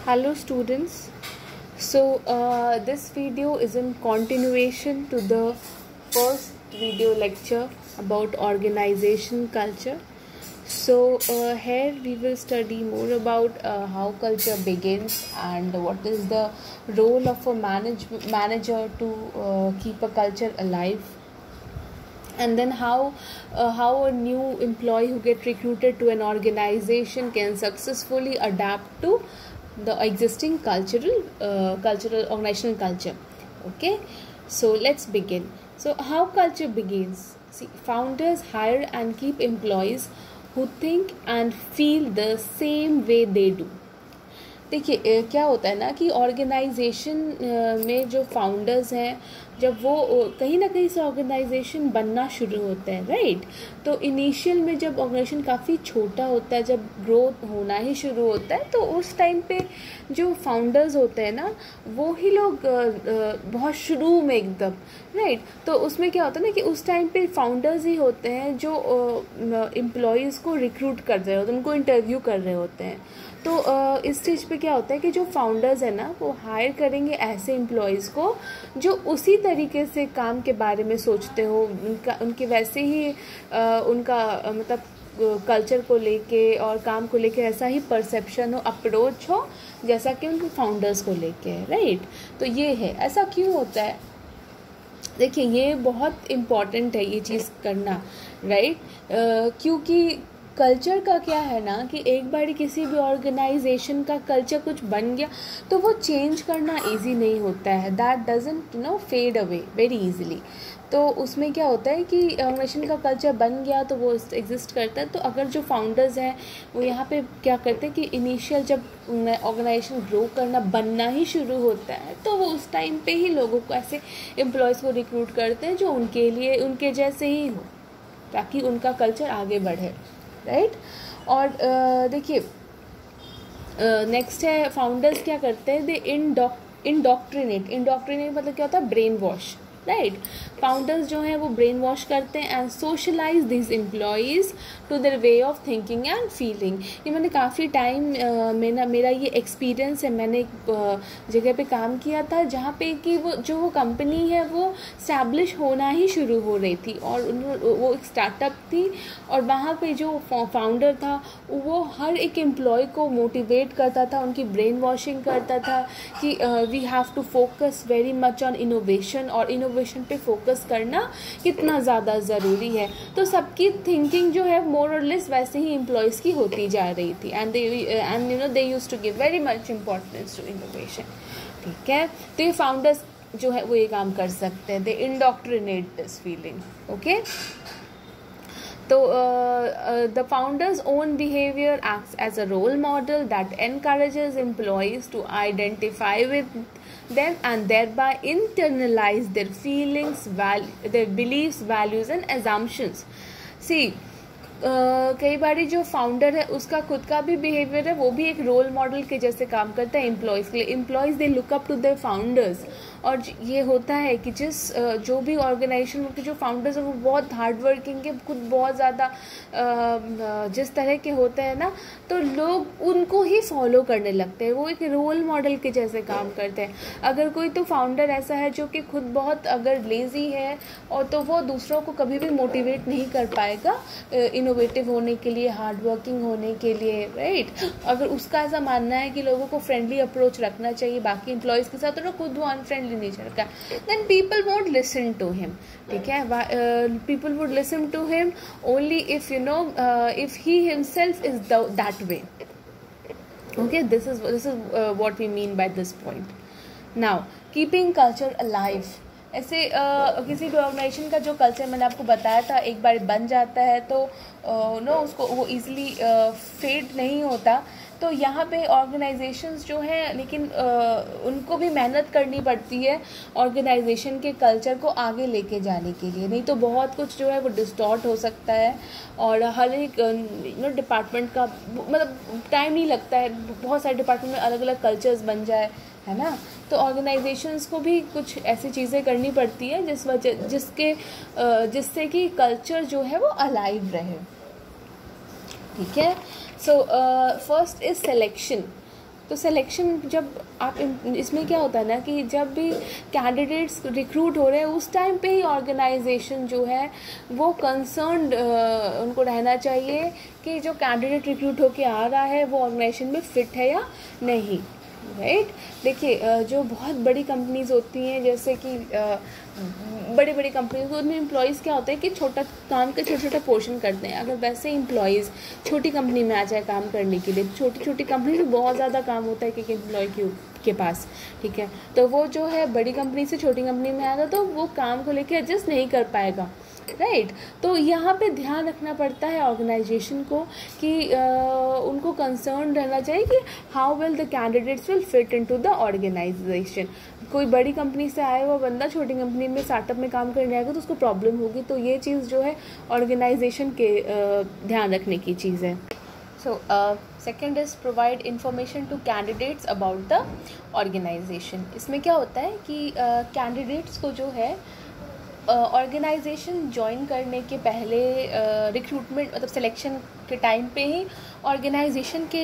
Hello students. This video is in continuation to the first video lecture about organization culture. Here we will study more about how culture begins and what is the role of a manager to keep a culture alive, and then how a new employee who get recruited to an organization can successfully adapt to the existing cultural organizational culture. Okay, so let's begin. So how culture begins? See, founders hire and keep employees who think and feel the same way they do. देखिए क्या होता है ना कि organisation में जो founders हैं, जब वो कहीं ना कहीं से ऑर्गेनाइजेशन बनना शुरू होता है, राइट। तो इनिशियल में जब ऑर्गेनाइजेशन काफ़ी छोटा होता है, जब ग्रोथ होना ही शुरू होता है, तो उस टाइम पे जो फाउंडर्स होते हैं ना, वो ही लोग बहुत शुरू में एकदम, राइट। तो उसमें क्या होता है ना कि उस टाइम पे फाउंडर्स ही होते हैं जो एम्प्लॉयज़ को रिक्रूट कर रहे होते हैं, उनको इंटरव्यू कर रहे होते हैं। तो इस स्टेज पे क्या होता है कि जो फाउंडर्स है ना, वो हायर करेंगे ऐसे एम्प्लॉयज़ को जो उसी तरीके से काम के बारे में सोचते हो, उनके वैसे ही उनका मतलब कल्चर को लेके और काम को लेके ऐसा ही परसेप्शन हो, अप्रोच हो जैसा कि उनके फाउंडर्स को लेके है, राइट। तो ये है, ऐसा क्यों होता है? देखिए ये बहुत इम्पॉर्टेंट है ये चीज़ करना, राइट। क्योंकि कल्चर का क्या है ना कि एक बार किसी भी ऑर्गेनाइजेशन का कल्चर कुछ बन गया तो वो चेंज करना इजी नहीं होता है। That doesn't fade away very easily. तो उसमें क्या होता है कि ऑर्गेनाइजेशन का कल्चर बन गया तो वो एग्जिस्ट करता है। तो अगर जो फाउंडर्स हैं वो यहाँ पे क्या करते हैं कि इनिशियल जब ऑर्गेनाइजेशन ग्रो करना बनना ही शुरू होता है, तो वो उस टाइम पे ही लोगों को, ऐसे एम्प्लॉयज़ को रिक्रूट करते हैं जो उनके लिए उनके जैसे ही हो, ताकि उनका कल्चर आगे बढ़े, राइट। और देखिए नेक्स्ट है, फाउंडर्स क्या करते हैं, दे इंडोक्ट्रिनेट मतलब क्या होता है, ब्रेन वॉश, राइट। फाउंडर्स जो हैं वो ब्रेन वॉश करते हैं and socialise this employees to their way of thinking and feeling. ये मैंने काफ़ी टाइम मेरा ये एक्सपीरियंस है। मैंने एक जगह पे काम किया था जहाँ पे कि वो कंपनी है वो स्टैब्लिश होना ही शुरू हो रही थी, और वो एक स्टार्टअप थी, और वहाँ पे जो फाउंडर था वो हर एक एम्प्लॉय को मोटिवेट करता था, उनकी ब्रेन वॉशिंग करता था कि we have to focus very much on innovation, और इनोवेशन पे फोकस करना कितना ज़्यादा ज़रूरी है। तो सबकी थिंकिंग जो है मोर और लेस वैसे ही एम्प्लॉयज़ की होती जा रही थी, and they used to give very much importance to innovation, ठीक है। तो ये फाउंडर्स जो है वो ये काम कर सकते हैं, दे इंडोक्ट्रिनेट दिस फीलिंग, ओके। तो the founder's own behavior acts as a role model that encourages employees to identify with them and thereby internalize their feelings, their beliefs, values and assumptions. See, कई बारी जो founder है उसका खुद का भी behaviour है, वो भी एक रोल मॉडल के जैसे काम करता है एम्प्लॉयज़ के लिए। Employees they look up to their founders, और ये होता है कि जो भी ऑर्गेनाइजेशन के जो फाउंडर्स हैं वो बहुत हार्ड वर्किंग है, खुद बहुत ज़्यादा जिस तरह के होते हैं ना, तो लोग उनको ही फॉलो करने लगते हैं, वो एक रोल मॉडल के जैसे काम करते हैं। अगर कोई तो फाउंडर ऐसा है जो कि खुद बहुत अगर लेज़ी है, और तो वो दूसरों को कभी भी मोटिवेट नहीं कर पाएगा इनोवेटिव होने के लिए, हार्ड वर्किंग होने के लिए, राइट। अगर उसका ऐसा मानना है कि लोगों को फ्रेंडली अप्रोच रखना चाहिए बाकी एम्प्लॉयज़ के साथ, तो खुद वो अनफ्रेंडली नेचर का, then people won't listen to him, ठीक है। People would listen to him only if if he himself is that way, okay. This is what we mean by this point. Now keeping culture alive, ऐसे किसी भी organisation का जो culture मैंने आपको बताया था, एक बार बन जाता है तो उसको वो इजीली फेड नहीं होता। तो यहाँ पे ऑर्गेनाइजेशंस जो हैं, लेकिन उनको भी मेहनत करनी पड़ती है ऑर्गेनाइजेशन के कल्चर को आगे लेके जाने के लिए, नहीं तो बहुत कुछ जो है वो डिस्टॉर्ट हो सकता है, और हर एक डिपार्टमेंट का मतलब टाइम नहीं लगता है, बहुत सारे डिपार्टमेंट में अलग अलग कल्चर्स बन जाए, है ना। तो ऑर्गेनाइजेशंस को भी कुछ ऐसी चीज़ें करनी पड़ती है जिससे कि कल्चर जो है वो अलाइव रहे, ठीक है। So first is selection. तो सिलेक्शन जब आप इसमें क्या होता है ना कि जब भी कैंडिडेट्स रिक्रूट हो रहे हैं उस टाइम पे ही ऑर्गेनाइजेशन जो है वो कंसर्न्ड उनको रहना चाहिए कि जो कैंडिडेट रिक्रूट होके आ रहा है वो ऑर्गेनाइजेशन में फिट है या नहीं, राइट। देखिए जो बहुत बड़ी कंपनीज होती हैं, जैसे कि बड़ी बड़ी कंपनीज, उनमें एम्प्लॉयज़ क्या होता है कि छोटा काम के छोटे छोटे पोर्शन करते हैं। अगर वैसे एम्प्लॉयज़ छोटी कंपनी में आ जाए काम करने के लिए, छोटी छोटी कंपनी में बहुत ज़्यादा काम होता है कि एम्प्लॉय के पास, ठीक है, तो वो जो है बड़ी कंपनी से छोटी कंपनी में आएगा तो वो काम को लेके एडजस्ट नहीं कर पाएगा, राइट। तो यहाँ पे ध्यान रखना पड़ता है ऑर्गेनाइजेशन को कि उनको कंसर्न रहना चाहिए कि how well the candidates will fit into the organisation. कोई बड़ी कंपनी से आया हुआ बंदा छोटी कंपनी में स्टार्टअप में काम करने आएगा तो उसको प्रॉब्लम होगी। तो ये चीज़ जो है ऑर्गेनाइजेशन के ध्यान रखने की चीज़ है। So second is provide information to candidates about the organisation. इसमें क्या होता है कि कैंडिडेट्स को जो है ऑर्गेनाइजेशन ज्वाइन करने के पहले रिक्रूटमेंट मतलब सिलेक्शन के टाइम पे ही ऑर्गेनाइजेशन के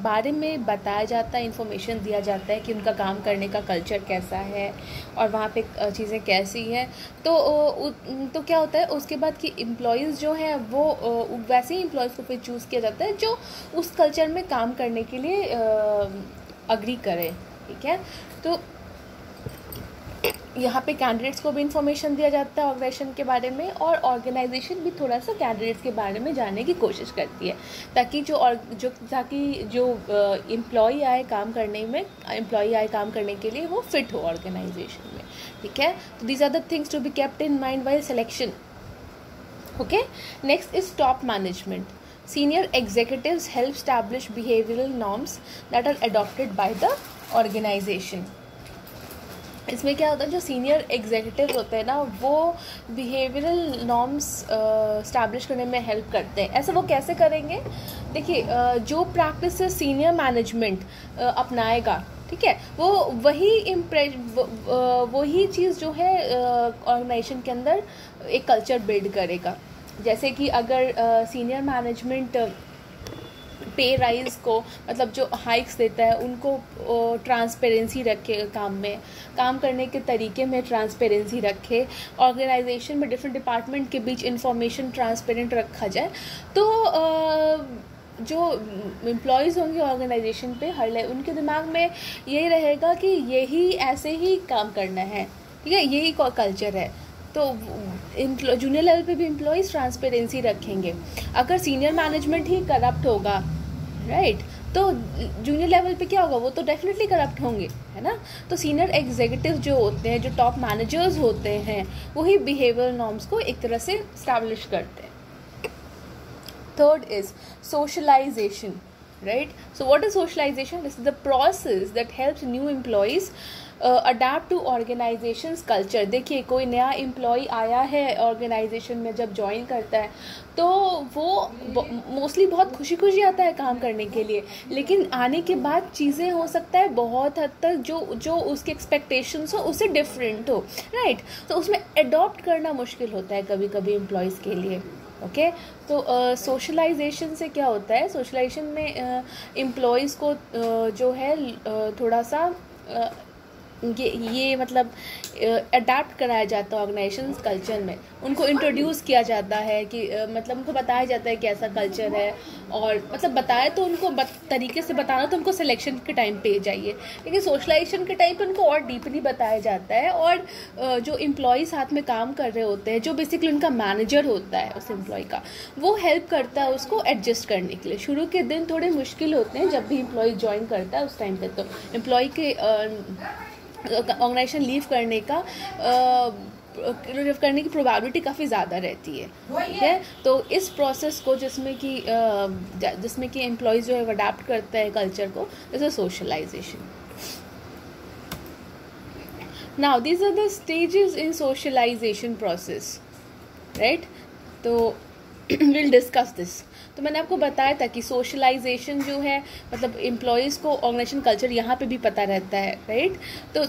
बारे में बताया जाता है, इन्फॉर्मेशन दिया जाता है कि उनका काम करने का कल्चर कैसा है और वहाँ पे चीज़ें कैसी हैं। तो क्या होता है उसके बाद कि एम्प्लॉयज़ जो हैं वो वैसे ही एम्प्लॉयज़ को फिर चूज़ किया जाता है जो उस कल्चर में काम करने के लिए अग्री करें, ठीक है। तो यहाँ पे कैंडिडेट्स को भी इंफॉर्मेशन दिया जाता है ऑर्गेनाइजेशन के बारे में, और ऑर्गेनाइजेशन भी थोड़ा सा कैंडिडेट्स के बारे में जानने की कोशिश करती है ताकि जो एम्प्लॉय आए काम करने के लिए वो फिट हो ऑर्गेनाइजेशन में, ठीक है। तो these are the things to be kept in mind while selection, okay. Next is top management. Senior executives help establish behavioral norms that are adopted by the organization. इसमें क्या होता है जो सीनियर एग्जीक्यूटिव होते हैं ना वो बिहेवियरल नॉर्म्स स्टैब्लिश करने में हेल्प करते हैं। ऐसा वो कैसे करेंगे? देखिए जो प्रैक्टिस सीनियर मैनेजमेंट अपनाएगा, ठीक है, वो वही चीज़ जो है ऑर्गेनाइजेशन के अंदर एक कल्चर बिल्ड करेगा। जैसे कि अगर सीनियर मैनेजमेंट पे राइज को मतलब जो हाइक्स देता है उनको ट्रांसपेरेंसी रखे, काम करने के तरीके में ट्रांसपेरेंसी रखे, ऑर्गेनाइजेशन में डिफरेंट डिपार्टमेंट के बीच इंफॉर्मेशन ट्रांसपेरेंट रखा जाए, तो जो एम्प्लॉयज़ होंगे ऑर्गेनाइजेशन पे उनके दिमाग में यही रहेगा कि यही ऐसे ही काम करना है, ठीक है, यही कल्चर है। तो जूनियर लेवल पे भी एम्प्लॉयज़ ट्रांसपेरेंसी रखेंगे। अगर सीनियर मैनेजमेंट ही करप्ट होगा, राइट, तो जूनियर लेवल पे क्या होगा? वो तो डेफिनेटली करप्ट होंगे, है ना। तो सीनियर एग्जीक्यूटिव जो होते हैं, जो टॉप मैनेजर्स होते हैं, वही बिहेवियरल नॉर्म्स को एक तरह से स्टैब्लिश करते हैं। Third is socialisation, right. So what is socialisation? This is the process that helps new employees adapt to organisation's culture. देखिए कोई नया एम्प्लॉय आया है ऑर्गेनाइजेशन में, जब ज्वाइन करता है तो वो मोस्टली बहुत खुशी खुशी आता है काम करने के लिए, लेकिन आने के बाद चीज़ें हो सकता है बहुत हद तक जो उसके एक्सपेक्टेशंस हो उससे डिफरेंट हो, राइट। तो उसमें अडॉप्ट करना मुश्किल होता है कभी कभी एम्प्लॉयज़ के लिए, ओके। तो सोशलाइजेशन से क्या होता है? सोशलाइजेशन में एम्प्लॉयज़ को जो है थोड़ा सा ये मतलब अडेप्ट कराया जाता है ऑर्गेनाइजेशन कल्चर में। उनको इंट्रोड्यूस किया जाता है कि मतलब उनको बताया जाता है कि ऐसा कल्चर है, और मतलब बताया तो उनको तरीके से बताना तो उनको सिलेक्शन के टाइम पे जाइए, लेकिन सोशलाइजेशन के टाइम पे उनको और डीपली बताया जाता है। और जो एम्प्लॉय साथ में काम कर रहे होते हैं, जो बेसिकली उनका मैनेजर होता है उस एम्प्लॉय का, वो हेल्प करता है उसको एडजस्ट करने के लिए। शुरू के दिन थोड़े मुश्किल होते हैं जब भी एम्प्लॉय ज्वाइन करता है, उस टाइम पे तो एम्प्लॉय के ऑर्गेनाइजेशन लीव करने की प्रोबेबिलिटी काफ़ी ज़्यादा रहती है, ठीक है। तो इस प्रोसेस को जिसमें कि एम्प्लॉयज़ जो है अडेप्ट करते हैं कल्चर को, this is socialization. Now these are the stages in socialization process, right. तो विल डिस्कस दिस। तो मैंने आपको बताया था कि सोशलाइजेशन जो है मतलब एम्प्लॉयज़ को ऑर्गेनाइजेशन कल्चर यहाँ पे भी पता रहता है, राइट। तो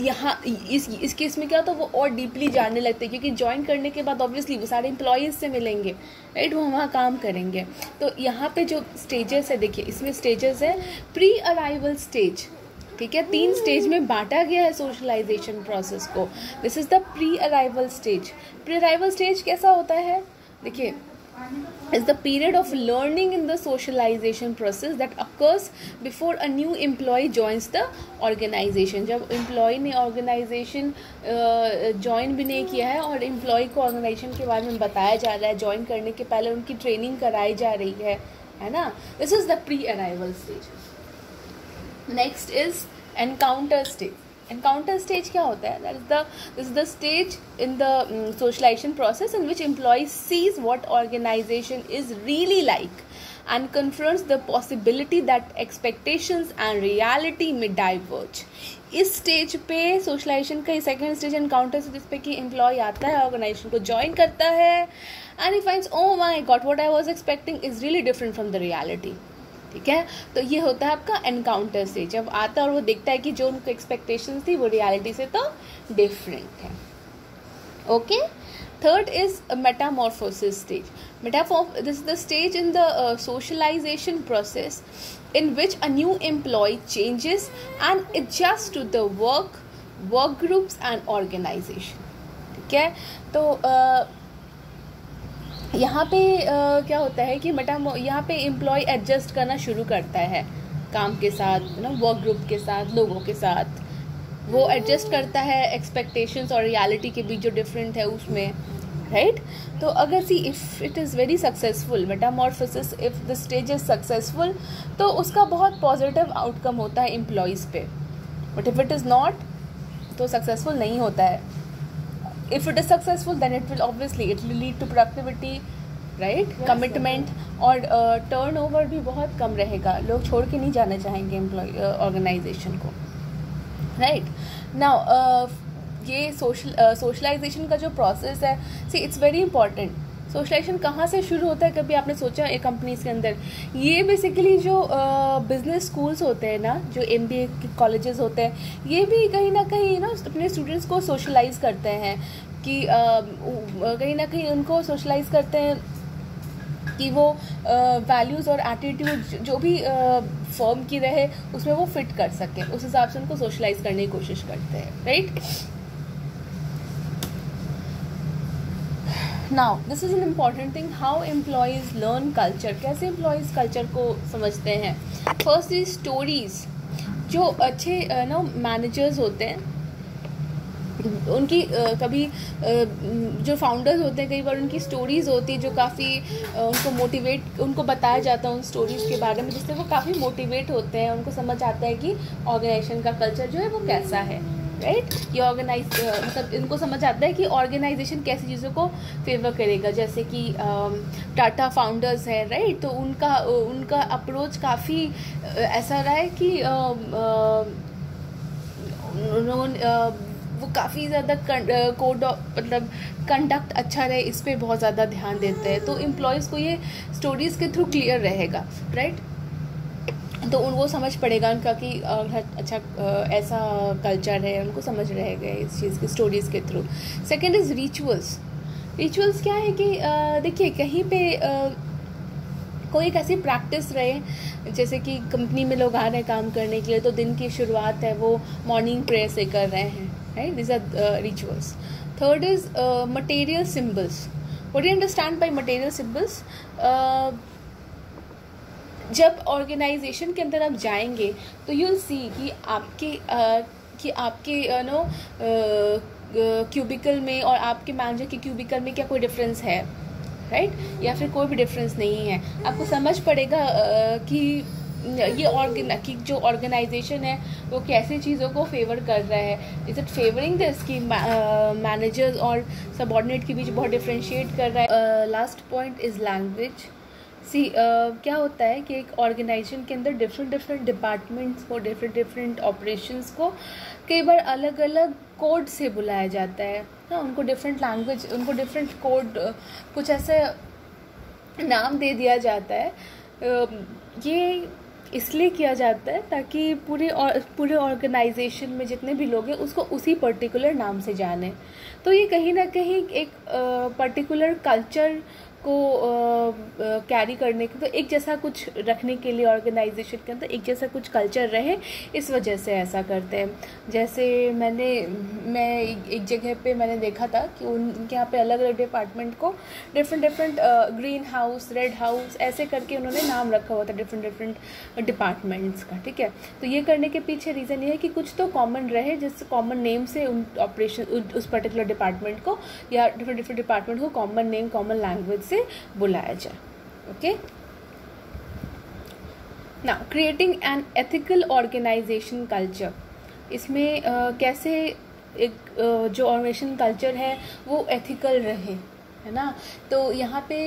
यहाँ इस केस में क्या होता है, वो और डीपली जानने लगते हैं, क्योंकि ज्वाइन करने के बाद ऑब्वियसली वो सारे एम्प्लॉयज़ से मिलेंगे, राइट, वो वहाँ काम करेंगे। तो यहाँ पे जो स्टेजेस है, देखिए इसमें स्टेजेस है, प्री अराइवल स्टेज, ठीक है, 3 स्टेज में बांटा गया है सोशलाइजेशन प्रोसेस को। This is the pre arrival stage. Pre arrival stage कैसा होता है, देखिए, is the period of learning in the socialization process that occurs before a new employee joins the organization। जब एम्प्लॉय ने ऑर्गेनाइजेशन ज्वाइन भी नहीं किया है और एम्प्लॉय को ऑर्गेनाइजेशन के बारे में बताया जा रहा है, ज्वाइन करने के पहले उनकी ट्रेनिंग कराई जा रही है ना। This is the pre arrival stage. Next is encounter stage. Encounter stage क्या होता है, this is the stage in the socialization process in which employees what organization is really like and confronts the possibility that expectations and reality may diverge। इस stage पे socialisation का second stage encounter से, जिस पे कि employ आता है, organisation को ज्वाइन करता है, and he finds oh my God what I was expecting is really different from the reality, ठीक है। तो ये होता है आपका एनकाउंटर स्टेज, जब आता है और वो देखता है कि जो उनको एक्सपेक्टेशंस थी वो रियलिटी से तो डिफरेंट है। Okay, third is Metamorphosis stage. This is the stage in the socialization process in which a new employee changes and adjusts to the work groups and organization, ठीक है। तो यहाँ पे क्या होता है कि यहाँ पे एम्प्लॉय एडजस्ट करना शुरू करता है काम के साथ, वर्क ग्रुप के साथ, लोगों के साथ, वो एडजस्ट करता है एक्सपेक्टेशंस और रियलिटी के बीच जो डिफरेंट है उसमें, राइट। तो अगर if it is very successful metamorphosis, if the stage is successful, तो उसका बहुत पॉजिटिव आउटकम होता है एम्प्लॉयज़ पे, but if it is not, तो सक्सेसफुल नहीं होता है। If it is successful then it will lead to productivity, right, commitment, और टर्नओवर भी बहुत कम रहेगा, लोग छोड़ के नहीं जाना चाहेंगे एम्प्लॉय ऑर्गेनाइजेशन को, राइट। नाउ ये सोशलाइजेशन का जो प्रोसेस है, see it's very important. Socialization कहाँ से शुरू होता है, कभी आपने सोचा एक कंपनीज के अंदर? ये बेसिकली जो बिजनेस स्कूल्स होते हैं ना, जो MBA के कॉलेजेस होते हैं, ये भी कहीं ना कहीं अपने स्टूडेंट्स को सोशलाइज करते हैं, कि कहीं ना कहीं उनको सोशलाइज करते हैं कि वो वैल्यूज़ और एटीट्यूड जो भी फर्म की रहे उसमें वो फिट कर सकें, उस हिसाब से उनको सोशलाइज करने की कोशिश करते हैं, right. Now this is an important thing, how employees learn culture, कैसे एम्प्लॉयज़ कल्चर को समझते हैं। First is stories. जो अच्छे मैनेजर्स होते हैं उनकी कभी जो फाउंडर्स होते हैं, कई बार उनकी स्टोरीज़ होती है जो काफ़ी उनको बताया जाता है उन स्टोरीज़ के बारे में, जिससे वो काफ़ी मोटिवेट होते हैं, उनको समझ आता है कि ऑर्गेनाइजेशन का कल्चर जो है वो कैसा है, राइट। ये मतलब इनको समझ आता है कि ऑर्गेनाइजेशन कैसी चीज़ों को फेवर करेगा, जैसे कि टाटा फाउंडर्स हैं, राइट। तो उनका अप्रोच काफ़ी ऐसा रहा है कि वो काफ़ी ज़्यादा मतलब कंडक्ट अच्छा रहे, इस पर बहुत ज़्यादा ध्यान देते हैं। तो एम्प्लॉयज़ को ये स्टोरीज़ के थ्रू क्लियर रहेगा, राइट। तो उनको समझ पड़ेगा उनका कि अच्छा ऐसा कल्चर है, उनको समझ रहेगा इस चीज़ की स्टोरीज़ के through. Second is rituals. Rituals क्या है कि देखिए कहीं पे कोई एक ऐसी प्रैक्टिस रहे, जैसे कि कंपनी में लोग आ रहे हैं काम करने के लिए, तो दिन की शुरुआत है वो मॉर्निंग प्रेयर से कर रहे हैं, right. This are rituals. Third is material symbols. What you understand by material symbols? जब ऑर्गेनाइजेशन के अंदर आप जाएंगे तो यू विल सी कि आपके क्यूबिकल में और आपके मैनेजर के क्यूबिकल में क्या कोई डिफरेंस है, राइट, या फिर कोई भी डिफरेंस नहीं है। आपको समझ पड़ेगा कि ये जो ऑर्गेनाइजेशन है वो कैसी चीज़ों को फेवर कर रहा है। इज इट फेवरिंग दिस कि मैनेजर्स और सबऑर्डिनेट के बीच बहुत डिफ्रेंशिएट कर रहा है। Last point is language. क्या होता है कि एक ऑर्गेनाइजेशन के अंदर डिफरेंट डिपार्टमेंट्स को, डिफरेंट ऑपरेशंस को कई बार अलग अलग कोड से बुलाया जाता है ना, उनको डिफरेंट लैंग्वेज, उनको डिफरेंट कोड, कुछ ऐसे नाम दे दिया जाता है, ये इसलिए किया जाता है ताकि पूरे ऑर्गेनाइजेशन में जितने भी लोग हैं उसको उसी पर्टिकुलर नाम से जाने। तो ये कहीं ना कहीं एक पर्टिकुलर कल्चर को कैरी करने के, तो एक जैसा कुछ रखने के लिए ऑर्गेनाइजेशन के अंदर एक जैसा कुछ कल्चर रहे, इस वजह से ऐसा करते हैं। जैसे मैं एक जगह पे मैंने देखा था कि उनके यहाँ पे अलग अलग डिपार्टमेंट को different green house, red house ऐसे करके उन्होंने नाम रखा हुआ था डिफरेंट डिपार्टमेंट्स का, ठीक है। तो ये करने के पीछे रीज़न ये है कि कुछ तो कॉमन रहे, जिस कॉमन नेम से उन ऑपरेशन उस पर्टिकुलर डिपार्टमेंट को या डिफरेंट डिपार्टमेंट को कॉमन नेम, कॉमन लैंग्वेज से बुलाया जाए। Okay, now creating an ethical organization culture. इसमें कैसे एक जो ऑर्गेनाइजेशन कल्चर है वो एथिकल रहे, है ना। तो यहाँ पे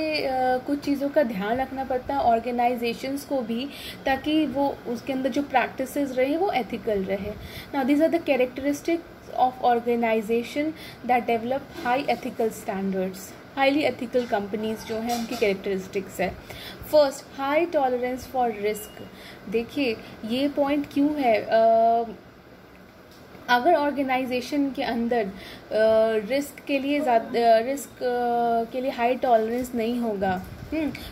कुछ चीज़ों का ध्यान रखना पड़ता है ऑर्गेनाइजेशंस को भी, ताकि वो उसके अंदर जो प्रैक्टिसेस रहे वो एथिकल रहे। Now these are the characteristics of organization that develop high ethical standards. Highly ethical companies जो हैं उनकी कैरेक्टरिस्टिक्स है। First, high tolerance for risk. देखिए ये पॉइंट क्यों है, अगर ऑर्गेनाइजेशन के अंदर रिस्क के लिए हाई टॉलरेंस नहीं होगा,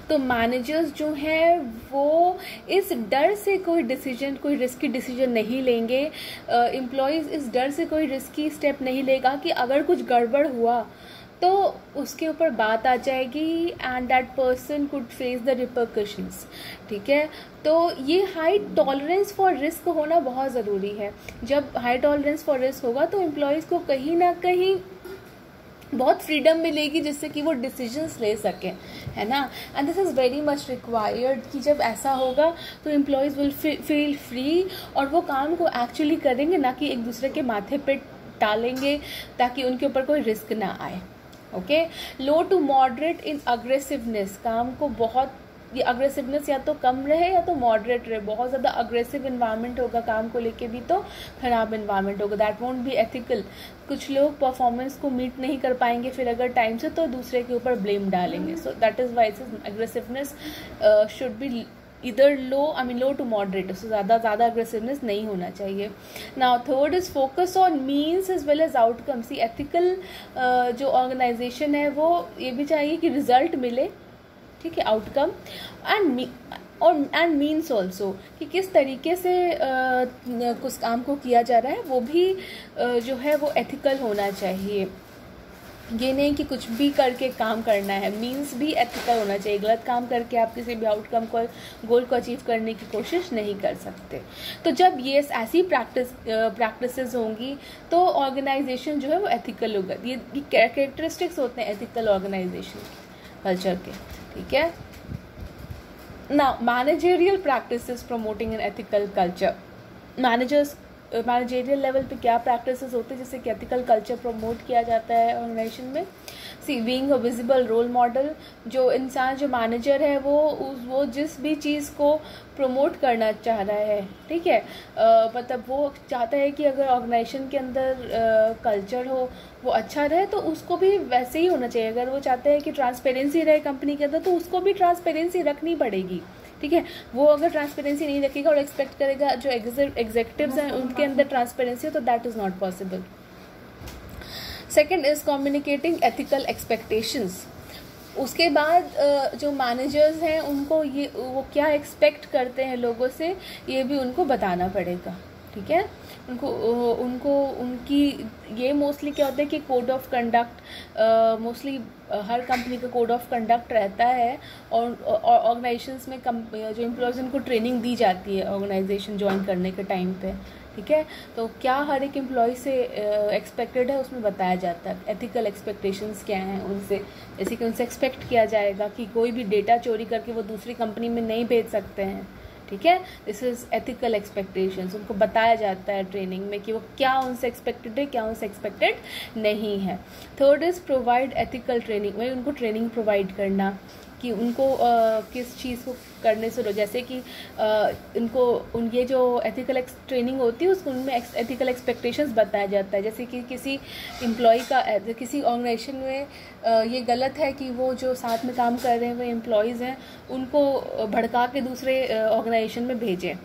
तो मैनेजर्स जो हैं वो इस डर से कोई रिस्की डिसीजन नहीं लेंगे, एम्प्लॉयज़ इस डर से कोई रिस्की स्टेप नहीं लेगा कि अगर कुछ गड़बड़ हुआ तो उसके ऊपर बात आ जाएगी and that person could face the repercussions, ठीक है। तो ये हाई टॉलरेंस फॉर रिस्क होना बहुत ज़रूरी है। जब हाई टॉलरेंस फॉर रिस्क होगा तो एम्प्लॉयज़ को कहीं ना कहीं बहुत फ्रीडम मिलेगी जिससे कि वो डिसीजंस ले सकें, है ना। And this is very much required कि जब ऐसा होगा तो एम्प्लॉयज़ विल फील फ्री और वो काम को एक्चुअली करेंगे, ना कि एक दूसरे के माथे पे टालेंगे ताकि उनके ऊपर कोई रिस्क ना आए। Okay, low to moderate in aggressiveness. काम को बहुत, ये अग्रेसिवनेस या तो कम रहे या तो मॉडरेट रहे। बहुत ज़्यादा अग्रेसिव इन्वायरमेंट होगा काम को लेके भी तो ख़राब इन्वायरमेंट होगा, दैट वोंट बी एथिकल। कुछ लोग परफॉर्मेंस को मीट नहीं कर पाएंगे फिर अगर टाइम से, तो दूसरे के ऊपर ब्लेम डालेंगे। So that is why aggressiveness should be इधर लो टू मॉडरेट, उससे ज़्यादा अग्रेसिवनेस नहीं होना चाहिए। Now third is focus on means as well as outcomes. Ethical जो ऑर्गेनाइजेशन है वो ये भी चाहिए कि रिजल्ट मिले, ठीक है, आउटकम एंड मीन्स ऑल्सो, कि किस तरीके से कुछ काम को किया जा रहा है वो भी जो है वो एथिकल होना चाहिए। ये नहीं कि कुछ भी करके काम करना है, मीन्स भी एथिकल होना चाहिए। गलत काम करके आप किसी भी आउटकम को, गोल को अचीव करने की कोशिश नहीं कर सकते। तो जब ये ऐसी प्रैक्टिसेस होंगी तो ऑर्गेनाइजेशन जो है वो एथिकल होगा। ये कैरेक्टरिस्टिक्स होते हैं एथिकल ऑर्गेनाइजेशन कल्चर के, ठीक है। Now managerial practices promoting an ethical culture. Managerial level पे क्या प्रैक्टिसेस होते हैं जिससे एथिकल कल्चर प्रमोट किया जाता है ऑर्गेनाइजेशन में। C being a visible role model. जो इंसान, जो मैनेजर है वो जिस भी चीज़ को प्रमोट करना चाह रहा है, ठीक है, मतलब वो चाहता है कि अगर ऑर्गेनाइजेशन के अंदर कल्चर हो वो अच्छा रहे तो उसको भी वैसे ही होना चाहिए। अगर वो चाहते हैं कि ट्रांसपेरेंसी रहे कंपनी के अंदर तो उसको भी ट्रांसपेरेंसी रखनी पड़ेगी, ठीक है। वो अगर ट्रांसपेरेंसी नहीं रखेगा और एक्सपेक्ट करेगा जो एग्जीक्यूटिव्स हैं उनके अंदर ट्रांसपेरेंसी हो, तो that is not possible. Second is communicating ethical expectations. उसके बाद जो मैनेजर्स हैं उनको वो क्या एक्सपेक्ट करते हैं लोगों से ये भी उनको बताना पड़ेगा, ठीक है। उनको उनकी ये मोस्टली क्या होता है कि code of conduct, mostly her company का कोड ऑफ कंडक्ट रहता है और ऑर्गेनाइजेशंस में जो एम्प्लॉयज़ उनको ट्रेनिंग दी जाती है ऑर्गेनाइजेशन ज्वाइन करने के टाइम पे, ठीक है। तो क्या हर एक एम्प्लॉय से एक्सपेक्टेड है उसमें बताया जाता है। एथिकल एक्सपेक्टेशंस क्या हैं उनसे, जैसे कि उनसे एक्सपेक्ट किया जाएगा कि कोई भी डेटा चोरी करके वो दूसरी कंपनी में नहीं भेज सकते हैं, ठीक है। This is ethical expectations. उनको बताया जाता है ट्रेनिंग में कि वो क्या उनसे एक्सपेक्टेड है, क्या उनसे एक्सपेक्टेड नहीं है। Third is provide ethical training. वही उनको ट्रेनिंग प्रोवाइड करना कि उनको किस चीज़ को करने से जैसे कि ये जो एथिकल ट्रेनिंग होती है उसको उनमें एथिकल एक्सपेक्टेशंस बताया जाता है। जैसे कि किसी एम्प्लॉय का किसी ऑर्गेनाइजेशन में ये गलत है कि वो जो साथ में काम कर रहे हैं वो एम्प्लॉयज़ हैं उनको भड़का के दूसरे ऑर्गेनाइजेशन में भेजें,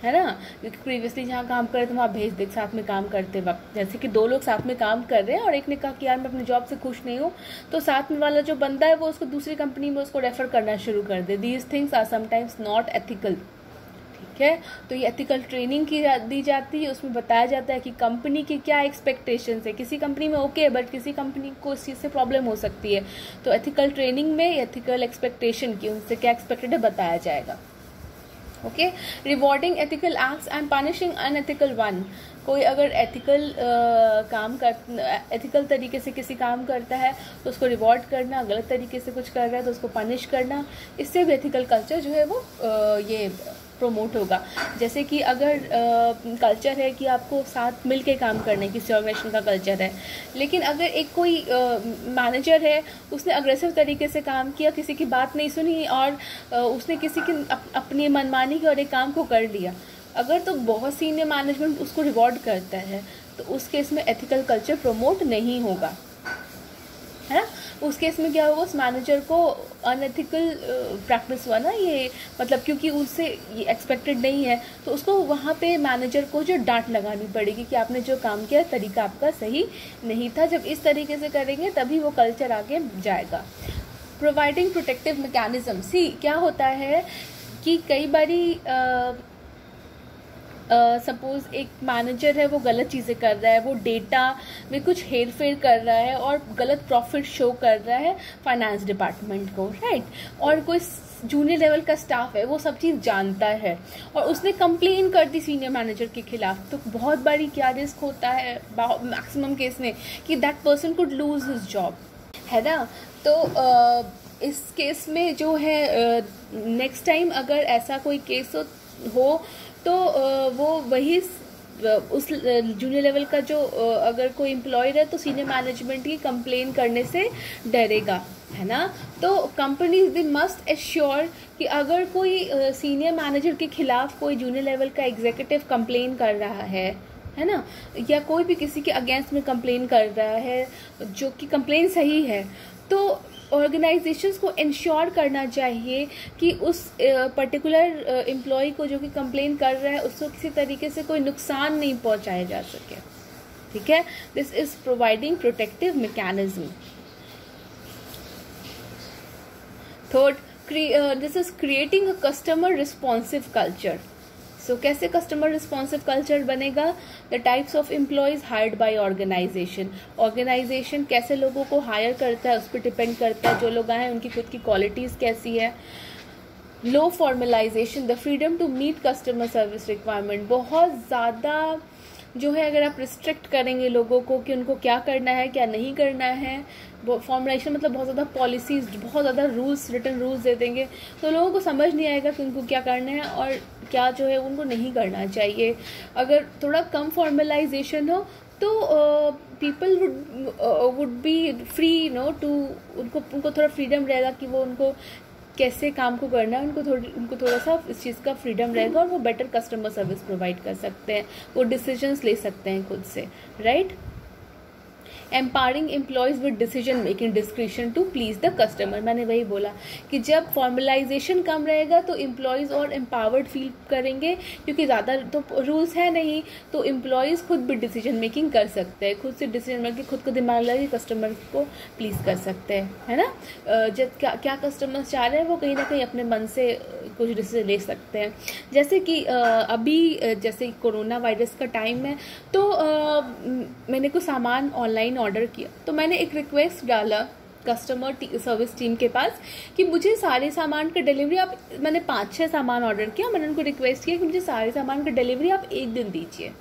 है ना, क्योंकि प्रीवियसली जहाँ काम कर रहे थे वहाँ भेज दे साथ में काम करते वक्त। जैसे कि 2 लोग साथ में काम कर रहे हैं और एक ने कहा कि यार मैं अपनी जॉब से खुश नहीं हूँ, तो साथ में वाला जो बंदा है वो उसको दूसरी कंपनी में उसको रेफर करना शुरू कर दे। These things are sometimes not ethical, ठीक है। तो ये एथिकल ट्रेनिंग दी जाती है, उसमें बताया जाता है कि कंपनी की क्या एक्सपेक्टेशंस है। किसी कंपनी में ओके है बट किसी कंपनी को इस चीज़ से प्रॉब्लम हो सकती है, तो एथिकल ट्रेनिंग में एथिकल एक्सपेक्टेशन की उनसे क्या एक्सपेक्टेड है बताया जाएगा। Okay, rewarding ethical acts and punishing unethical one. कोई अगर एथिकल तरीके से किसी काम करता है तो उसको रिवॉर्ड करना, गलत तरीके से कुछ कर रहा है तो उसको पनिश करना, इससे भी एथिकल कल्चर जो है वो ये प्रमोट होगा। जैसे कि अगर कल्चर है कि आपको साथ मिल के काम करने, किसी ऑर्गेनाइजेशन का कल्चर है, लेकिन अगर एक कोई मैनेजर है उसने अग्रेसिव तरीके से काम किया, किसी की बात नहीं सुनी और उसने किसी की अपनी मनमानी की और एक काम को कर लिया, अगर तो बहुत सीनियर मैनेजमेंट उसको रिवॉर्ड करता है तो उस केस में एथिकल कल्चर प्रमोट नहीं होगा, है ना। उस केस में क्या होगा, उस मैनेजर को अनएथिकल प्रैक्टिस हुआ ना ये, मतलब क्योंकि उससे ये एक्सपेक्टेड नहीं है तो उसको वहाँ पे मैनेजर को जो डांट लगानी पड़ेगी कि आपने जो काम किया तरीका आपका सही नहीं था। जब इस तरीके से करेंगे तभी वो कल्चर आगे जाएगा। प्रोवाइडिंग प्रोटेक्टिव मैकेनिज्म, सी क्या होता है कि कई बारी सपोज एक मैनेजर है वो गलत चीज़ें कर रहा है, वो डेटा में कुछ हेर फेर कर रहा है और गलत प्रॉफिट शो कर रहा है फाइनेंस डिपार्टमेंट को, राइट। और कोई जूनियर लेवल का स्टाफ है वो सब चीज़ जानता है और उसने कंप्लेन कर दी सीनियर मैनेजर के खिलाफ, तो बहुत बारी क्या रिस्क होता है मैक्सिमम केस में कि that person could lose his job, है ना। तो इस केस में जो है नेक्स्ट टाइम अगर ऐसा कोई केस हो तो वो वही उस जूनियर लेवल का जो अगर कोई एम्प्लॉयर है तो सीनियर मैनेजमेंट की कंप्लेन करने से डरेगा, है ना। तो कंपनीज दे मस्ट एश्योर कि अगर कोई सीनियर मैनेजर के खिलाफ कोई जूनियर लेवल का एग्जीक्यूटिव कंप्लेन कर रहा है ना, या कोई भी किसी के अगेंस्ट में कंप्लेन कर रहा है जो कि कंप्लेन सही है, तो ऑर्गेनाइजेशंस को इंश्योर करना चाहिए कि उस पर्टिकुलर एम्प्लॉय को जो कि कंप्लेन कर रहा है उसको किसी तरीके से कोई नुकसान नहीं पहुंचाया जा सके, ठीक है। This is providing protective mechanism. Third, this is creating a customer responsive culture. So कैसे कस्टमर रिस्पॉन्सिव कल्चर बनेगा? The types of employees hired by organisation. Organisation कैसे लोगों को हायर करता है उस पर डिपेंड करता है, जो लोग आए हैं उनकी खुद की क्वालिटीज़ कैसी है। Low formalisation, the freedom to meet customer service requirement. बहुत ज़्यादा जो है अगर आप रिस्ट्रिक्ट करेंगे लोगों को कि उनको क्या करना है क्या नहीं करना है, फॉर्मुलेशन मतलब बहुत ज़्यादा पॉलिसीज, बहुत ज़्यादा रूल्स, रिटन रूल्स दे देंगे तो लोगों को समझ नहीं आएगा कि उनको क्या करना है और क्या जो है उनको नहीं करना चाहिए। अगर थोड़ा कम फॉर्मलाइजेशन हो तो people would be free to, उनको थोड़ा फ्रीडम रहेगा कि वो उनको कैसे काम को करना है, उनको थोड़ा सा इस चीज़ का फ्रीडम रहेगा और वो बेटर कस्टमर सर्विस प्रोवाइड कर सकते हैं, वो डिसीजंस ले सकते हैं खुद से, right. Empowering employees with decision making discretion to please the customer. मैंने वही बोला कि जब फॉर्मलाइजेशन कम रहेगा तो एम्प्लॉयज़ और एम्पावर्ड फील करेंगे, क्योंकि ज़्यादा तो रूल्स है नहीं, तो एम्प्लॉयज़ खुद भी डिसीजन मेकिंग कर सकते हैं, खुद से डिसीजन मेकिंग, खुद को दिमाग लगा कि कस्टमर को प्लीज़ कर सकते हैं, है ना। जब क्या कस्टमर्स चाह रहे हैं वो कहीं ना कहीं अपने मन से कुछ डिसीजन ले सकते हैं। जैसे कि अभी जैसे कोरोना वायरस का टाइम है तो मैंने कुछ सामान ऑनलाइन ऑर्डर किया, तो मैंने एक रिक्वेस्ट डाला कस्टमर सर्विस टीम के पास कि मुझे सारे सामान का डिलीवरी आप, मैंने 5-6 सामान ऑर्डर किया, मैंने उनको रिक्वेस्ट किया कि मुझे सारे सामान का डिलीवरी आप एक दिन दीजिए।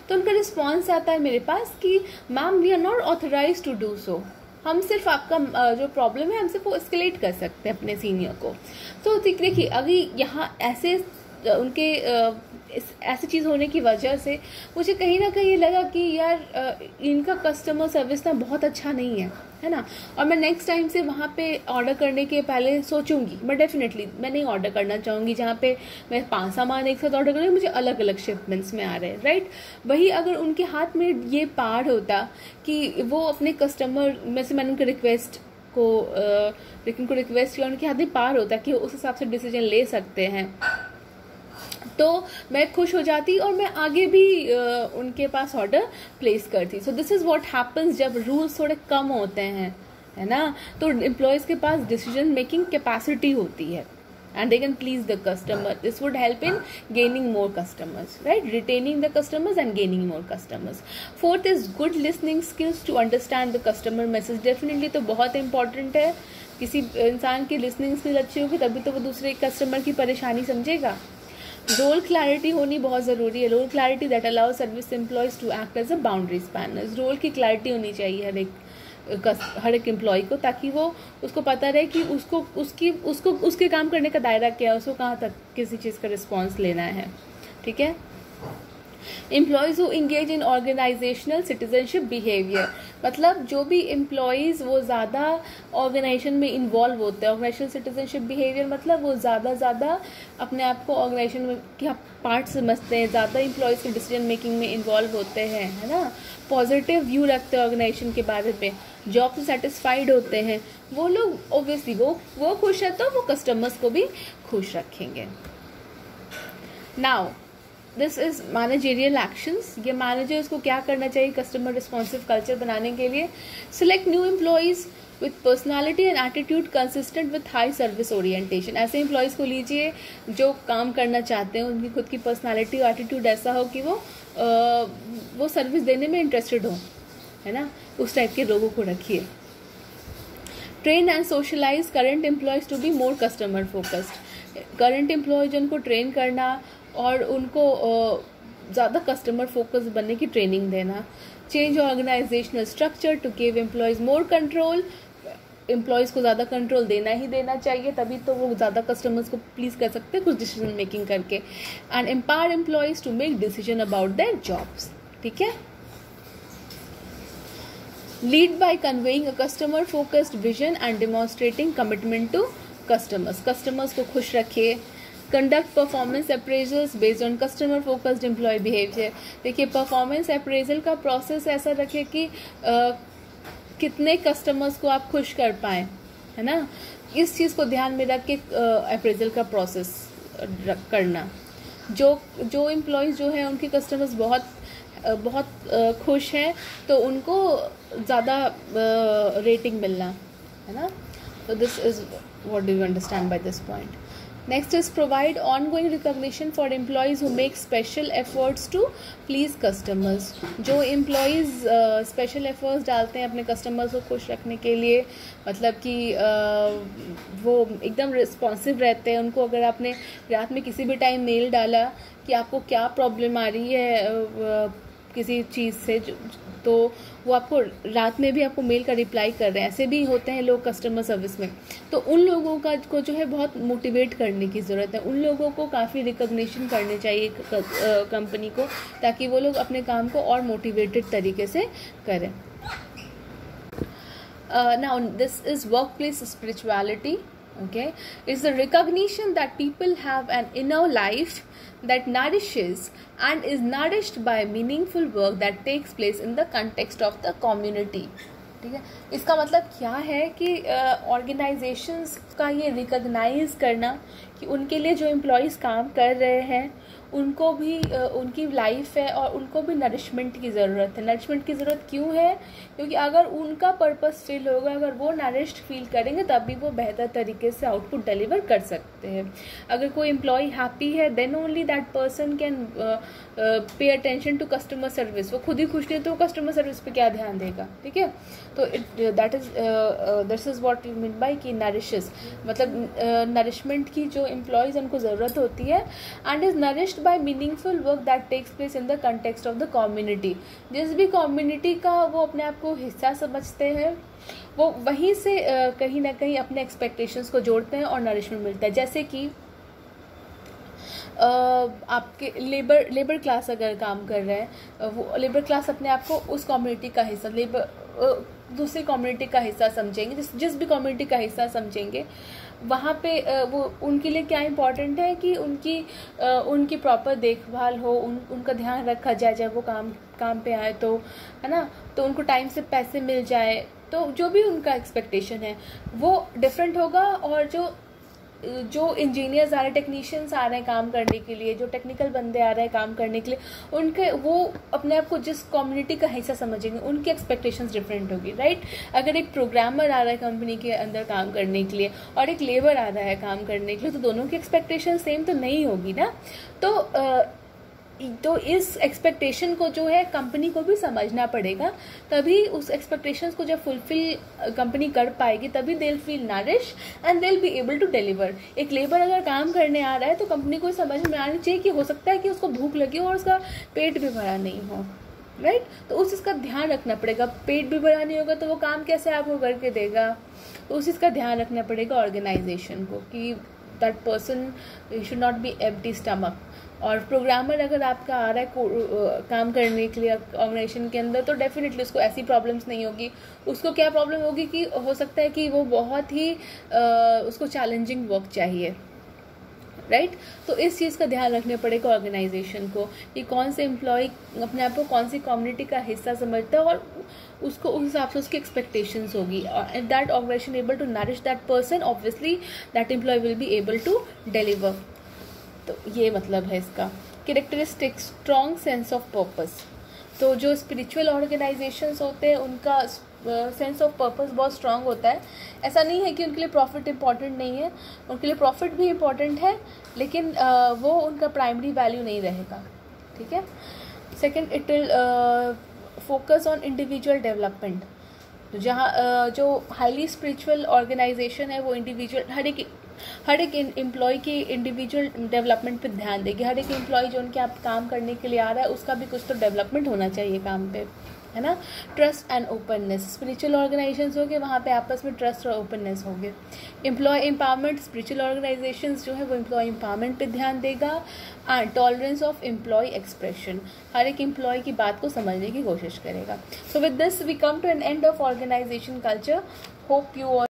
तो उनका रिस्पॉन्स आता है मेरे पास कि ma'am we are not authorize to do so, हम सिर्फ आपका जो प्रॉब्लम है हम सिर्फ वो एस्केलेट कर सकते हैं अपने सीनियर को। तो देखिए अभी यहाँ ऐसे उनके ऐसी चीज़ होने की वजह से मुझे कहीं ना कहीं लगा कि यार इनका कस्टमर सर्विस ना बहुत अच्छा नहीं है ना। और मैं नेक्स्ट टाइम से वहाँ पे ऑर्डर करने के पहले सोचूंगी, मैं डेफिनेटली मैं नहीं ऑर्डर करना चाहूँगी जहाँ पे मैं 5 सामान एक साथ ऑर्डर करूँगी, मुझे अलग अलग शिपमेंट्स में आ रहे हैं, राइट। वही अगर उनके हाथ में ये पार्ट होता कि वो अपने कस्टमर में से, मैंने उनके रिक्वेस्ट किया, उनके हाथ में पार होता कि उस हिसाब से डिसीजन ले सकते हैं, तो मैं खुश हो जाती और मैं आगे भी उनके पास ऑर्डर प्लेस करती। So this is what happens जब रूल्स थोड़े कम होते हैं, है ना, तो एम्प्लॉयज़ के पास डिसीजन मेकिंग कैपेसिटी होती है and they can please the customer. This would help in gaining more customers, right? Retaining the customers and gaining more customers. Fourth is good listening skills to understand the customer message. Definitely तो बहुत important है, किसी इंसान की listening skill अच्छी होगी तभी तो वो दूसरे कस्टमर की परेशानी समझेगा। रोल क्लैरिटी होनी बहुत ज़रूरी है। Role clarity that allow service employees to act as a boundary spanners. Role की क्लैरिटी होनी चाहिए हर एक एम्प्लॉय को, ताकि वो उसको पता रहे कि उसको उसके काम करने का दायरा क्या है, उसको कहाँ तक किसी चीज़ का रिस्पॉन्स लेना है, ठीक है। Employees who engage in organizational citizenship behaviour, मतलब जो भी एम्प्लॉयज़ वो ज़्यादा ऑर्गेनाइजेशन में इन्वॉल्व होते हैं। ऑर्गेनाइजेशनल सिटीजनशिप बिहेवियर मतलब वो ज़्यादा अपने आप को ऑर्गेनाइजेशन में क्या पार्ट समझते हैं, ज़्यादा एम्प्लॉयज़ के डिसीजन मेकिंग में इन्वॉल्व होते हैं, है ना। पॉजिटिव व्यू रखते हैं ऑर्गेनाइजेशन के बारे में, जॉब से सेटिस्फाइड होते हैं वो लोग। ऑब्वियसली वो खुश है तो वो कस्टमर्स को भी खुश रखेंगे। Now this is managerial actions. ये मैनेजर्स को क्या करना चाहिए कस्टमर रिस्पॉन्सिव कल्चर बनाने के लिए? Select new employees with personality and attitude consistent with high service orientation. ऐसे एम्प्लॉयज़ को लीजिए जो काम करना चाहते हैं, उनकी खुद की पर्सनालिटी और एटीट्यूड ऐसा हो कि वो सर्विस देने में इंटरेस्टेड हो, है ना, उस टाइप के लोगों को रखिए। Train and socialize current employees to be more customer focused. Current employees उनको ट्रेन करना और उनको ज़्यादा कस्टमर फोकस बनने की ट्रेनिंग देना। Change organizational structure to give employees more control. Employees को ज़्यादा कंट्रोल देना ही देना चाहिए, तभी तो वो ज़्यादा कस्टमर्स को प्लीज़ कर सकते हैं कुछ डिसीजन मेकिंग करके। And empower employees to make decision about their jobs, ठीक है। Lead by conveying a customer focused vision and demonstrating commitment to customers. Customers को खुश रखिए। Conduct performance appraisals based on customer focused employee behaviour. देखिए, performance appraisal का process ऐसा रखिए कि कितने कस्टमर्स को आप खुश कर पाएँ, है ना, इस चीज़ को ध्यान में रख के अप्रेजल का प्रोसेस करना। जो एम्प्लॉयज़ जो है उनके कस्टमर्स बहुत खुश हैं तो उनको ज़्यादा रेटिंग मिलना, है ना। So this is what do you understand by this point? Next is provide ongoing recognition for employees who make special efforts to please customers. जो employees special efforts डालते हैं अपने customers को खुश रखने के लिए, मतलब कि वो एकदम responsive रहते हैं। उनको अगर आपने रात में किसी भी टाइम मेल डाला कि आपको क्या प्रॉब्लम आ रही है किसी चीज़ से, तो वो आपको रात में भी आपको मेल का रिप्लाई कर रहे हैं। ऐसे भी होते हैं लोग कस्टमर सर्विस में, तो उन लोगों को जो है बहुत मोटिवेट करने की ज़रूरत है। उन लोगों को काफ़ी रिकॉग्निशन करने चाहिए कंपनी को, ताकि वो लोग अपने काम को और मोटिवेटेड तरीके से करें। Now this is workplace spirituality. Okay, it's the recognition that people have an inner life that nourishes and is nourished by meaningful work that takes place in the context of the community. ठीक है, इसका मतलब क्या है कि organisations का ये recognise करना कि उनके लिए जो एम्प्लॉयज़ काम कर रहे हैं उनको भी उनकी लाइफ है और उनको भी नरिशमेंट की ज़रूरत है। नरिशमेंट की ज़रूरत क्यों है? क्योंकि अगर उनका पर्पस फिल होगा, अगर वो नरिश्ड फील करेंगे तभी वो बेहतर तरीके से आउटपुट डिलीवर कर सकते हैं। अगर कोई एम्प्लॉय हैप्पी है then only that person can pay attention to customer service. वो खुद ही खुश नहीं तो कस्टमर सर्विस पे क्या ध्यान देगा, ठीक है। तो this is what you mean by कि नरिशेस, मतलब नरिशमेंट की जो एम्प्लॉयज़ उनको ज़रूरत होती है, and is nourished by meaningful work that takes place in the context of the community. जिस भी कम्युनिटी का वो अपने आप को हिस्सा समझते हैं, वो वहीं से कहीं ना कहीं अपने एक्सपेक्टेशंस को जोड़ते हैं और नरिशमेंट मिलता है। जैसे कि आपके लेबर क्लास अगर काम कर रहे हैं, वो लेबर क्लास अपने आप को उस कम्युनिटी का हिस्सा, दूसरी कम्युनिटी का हिस्सा समझेंगे, जिस भी कम्युनिटी का हिस्सा समझेंगे, वहाँ पे वो उनके लिए क्या इम्पोर्टेंट है कि उनकी प्रॉपर देखभाल हो, उनका ध्यान रखा जाए जब वो काम पे आए तो, है ना, तो उनको टाइम से पैसे मिल जाए। तो जो भी उनका एक्सपेक्टेशन है वो डिफरेंट होगा। और जो इंजीनियर्स आ रहे हैं, टेक्नीशियंस आ रहे हैं काम करने के लिए, जो टेक्निकल बंदे आ रहे हैं काम करने के लिए, उनके वो अपने आप को जिस कम्युनिटी का हिस्सा समझेंगे, उनकी एक्सपेक्टेशंस डिफरेंट होगी, राइट। अगर एक प्रोग्रामर आ रहा है कंपनी के अंदर काम करने के लिए और एक लेबर आ रहा है काम करने के लिए, तो दोनों की एक्सपेक्टेशन सेम तो नहीं होगी ना। तो इस एक्सपेक्टेशन को जो है कंपनी को भी समझना पड़ेगा, तभी उस एक्सपेक्टेशंस को जब फुलफिल कंपनी कर पाएगी, तभी they will feel nourish and they will be able to deliver. एक लेबर अगर काम करने आ रहा है तो कंपनी को समझ में आनी चाहिए कि हो सकता है कि उसको भूख लगी हो और उसका पेट भी भरा नहीं हो, राइट। तो उस चीज़ का ध्यान रखना पड़ेगा। पेट भी भरा नहीं होगा तो वो काम कैसे आपको करके देगा, तो उस चीज़ का ध्यान रखना पड़ेगा ऑर्गेनाइजेशन को कि that person should not be empty stomach. और प्रोग्रामर अगर आपका आ रहा है काम करने के लिए ऑर्गेनाइजेशन के अंदर, तो डेफिनेटली उसको ऐसी प्रॉब्लम्स नहीं होगी। उसको क्या प्रॉब्लम होगी कि हो सकता है कि वो बहुत ही उसको चैलेंजिंग वर्क चाहिए, राइट। तो इस चीज़ का ध्यान रखने पड़ेगा ऑर्गेनाइजेशन को कि कौन से एम्प्लॉय अपने आप को कौन सी कम्युनिटी का हिस्सा समझता है और उसको उस हिसाब से उसकी एक्सपेक्टेशंस होगी। And that organization able to nourish that person, obviously that employee will be able to deliver. तो ये मतलब है इसका। Characteristic strong sense of purpose. तो जो स्पिरिचुअल ऑर्गेनाइजेशंस होते हैं उनका सेंस ऑफ पर्पस बहुत स्ट्रांग होता है। ऐसा नहीं है कि उनके लिए प्रॉफिट इम्पॉर्टेंट नहीं है, उनके लिए प्रॉफिट भी इम्पॉर्टेंट है, लेकिन वो उनका प्राइमरी वैल्यू नहीं रहेगा, ठीक है। Second, it will focus on individual development. जहाँ जो हाईली स्पिरिचुअल ऑर्गेनाइजेशन है वो इंडिविजुअल हर एक एम्प्लॉय की इंडिविजुअल डेवलपमेंट पे ध्यान देगी। हर एक एम्प्लॉय जो उनके आप काम करने के लिए आ रहा है उसका भी कुछ तो डेवलपमेंट होना चाहिए काम पे, है ना। Trust and openness. Spiritual organisations हो गए, वहाँ पे आपस में ट्रस्ट और ओपननेस हो गए। Employ empowerment. स्पिरिचुअल ऑर्गेनाइजेशंस जो है वो एम्प्लॉय एम्पावरमेंट पे ध्यान देगा। And tolerance of employee expression. हर एक एम्प्लॉय की बात को समझने की कोशिश करेगा। So with this we come to an end of organisation culture. Hope you